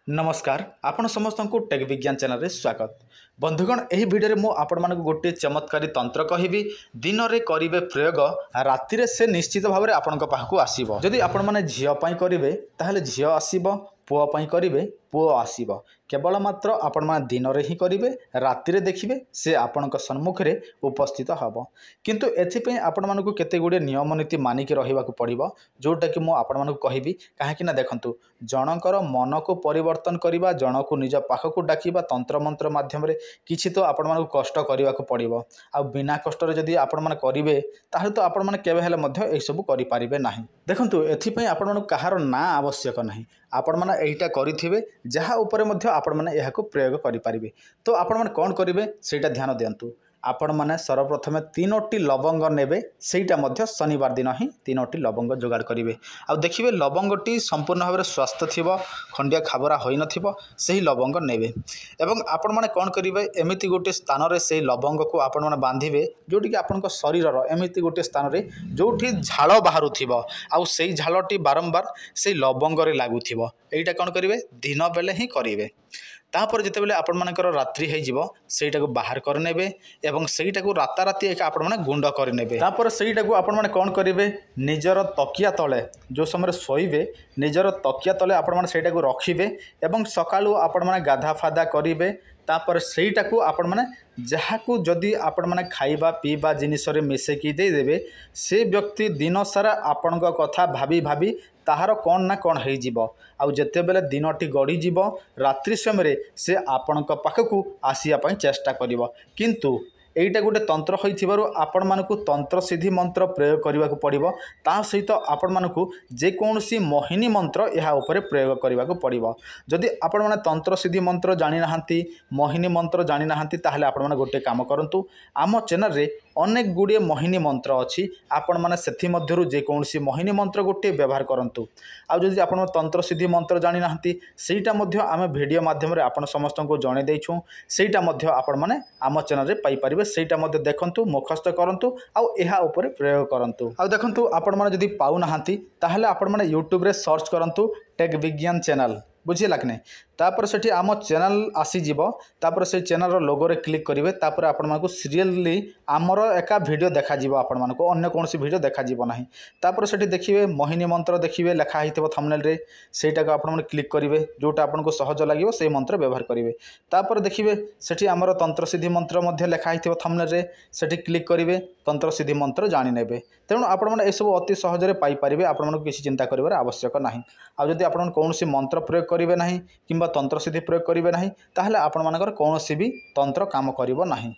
नमस्कार आपण समस्त को टेक विज्ञान चैनल रे स्वागत। बंधुगण एही वीडियो रे मु आपण मानक गोटे चमत्कारी तंत्र कहबी दिन रे करिवे प्रयोग राति रे से निश्चित भाव रे आपण को पाखु आसीबो। जदि आपण माने झियो पई करिवे ताहले झियो आसीबो, पुओ पई करिवे पुओ आसीबो। केवल मात्र आपण माने दिन रे ही करिवे, राति रे देखिबे से आपण को सम्मुख रे उपस्थित हबो। किंतु एथि पई आपण मानकु केते गुडे नियम नीति मानिक रहिबा को पड़िबो, जोटा कि मु आपण मानकु कहबी। काहे कि ना देखंतु जनकर मन को परिवर्तन करिबा, जन को निज पाखकु डाकिबा तंत्र मंत्र माध्यम रे किछि तो आपण मानकु कष्ट करिबा को पड़िबो। आ बिना कष्ट रे जदि आपण माने करिवे ताहले तो आपण माने केबे हेले मध्य ए सब करि पारिबे नाही। देखंतु एथि पई आपण मानकु कहार ना आवश्यक नाही। आपण माने एइटा करिथिबे जहा ऊपर मध्य आपण माने एहाको प्रयोग करि पारिबे। तो आपण माने कोन करिवे सेटा ध्यान दियंतु। आपण माने सर्वप्रथमे 3टी लवंग नेबे, सेटा मध्य शनिवार दिन ही 3टी लवंग जोगाड़ करिवे। आ देखिबे लवंगटी संपूर्ण भाव स्वस्थ थिबो, खंडिया खाबरा होई नथिबो, सेही लवंग नेबे। एवं आपण माने कोन करिवे एमिति गोटे स्थान रे सेही लवंग को आपण माने बांधिबे, जोटी कि आपनक शरीरर एमिति गोटे स्थान रे जोठी झाळ बाहरु थिबो, आ सेही झाळटी बारंबार सेही लवंग रे लागु थिबो। एइटा कोन करिवे दिन बेले ही करिवे। तापर जिते बेले आपण मानकर रात्रि हे जिवो सेटा को बाहर कर नेबे एवं सेटा को राताराती एक आपण माने गुंड कर नेबे। तापर सेटा को आपण माने कोन करिवे निजर तकिया तले जो समय सोइबे निजर तकिया तले आपण माने सेटा को रखिबे एवं सकाळु आपण माने गाधा फादा करिवे। तापर सेटा को आपण माने जहा को जदि आपण माने खाइबा पीबा जिनिस रे मिसेकी दे देबे, से व्यक्ति दिन सारा आपण कथा भाबी भाबी ताहार कौन ना कौन हो जीवो। आउ जेते बेले दिनटी गड़ी जीवो रात्रि समय से आपण पाखकू आसिया पई चेष्टा करिवो। किंतु एइटा गोटे तंत्र होइथिबारु आपण मानकु तंत्र सिद्धि मंत्र प्रयोग करने को पड़िबो। ता सहित आपण मानकु जे कोनोसी मोहिनी मंत्र एहा उपरे प्रयोग करने को पड़िबो। जदि आपण माने तंत्र सिद्धि मंत्र जानि नाहंती, मोहिनी मंत्र जानि नाहंती, ताहले आपण माने गोटे काम करंतु। आम चैनल रे अनेक गुड़िए मोहिनी मंत्र अच्छी, आपण माने सेथि मध्यरु जे कोनोसी मोहिनी मंत्र गोटे व्यवहार करंतु। आ जदि आपण तंत्र सिद्धि मंत्र जानि नाहंती सेटा मध्य आमे वीडियो माध्यम रे आपण समस्त को जणे दैछु। सेटा मध्य आपण माने आम चैनल रे पाई परिबे। सेटा मध्य देखंतु, मुखस्थ करंतु, आउ एहा ऊपर प्रयोग करंतु। आ देखंतु आपण माने जदि पाउ नाहंती ताहले आपण माने यूट्यूब रे सर्च करंतु टेक विज्ञान चैनल, बुझिला कि नहीं। तापर सेठी आम चैनल आसी जीवो, तापर से चैनल रो लोगो रे क्लिक करिवे। तापर आपण मानकु सीरियली आमर एका वीडियो देखा जीवो, आपण मानकु अन्य कोनोसी वीडियो देखा जीवो नाही। तापर सेठी देखिवे मोहिनी मंत्र देखिवे लेखा हिथिबो थंबनेल रे, सेटा को आपण माने क्लिक करिवे, जोटा आपण को सहज लागिवो सेही मंत्र व्यवहार करिवे। तापर देखिवे सेठी आमर तंत्र सिद्धि मंत्र मध्य लेखा हिथिबो थंबनेल रे, सेठी क्लिक करिवे, तंत्र सिद्धि मंत्र जानि नेबे। तेणु आपण माने ए सब अति सहज रे पाई परिवे, आपण मानकु किछि चिंता करिवार आवश्यक नाही। आ जदि आपण कोनोसी मंत्र प्रयोग करिवे नाही किंबा तंत्र सिद्धि प्रयोग करिवे नाही ताहले आपण मानकर कोनोसी भी तंत्र काम करिवो नाही।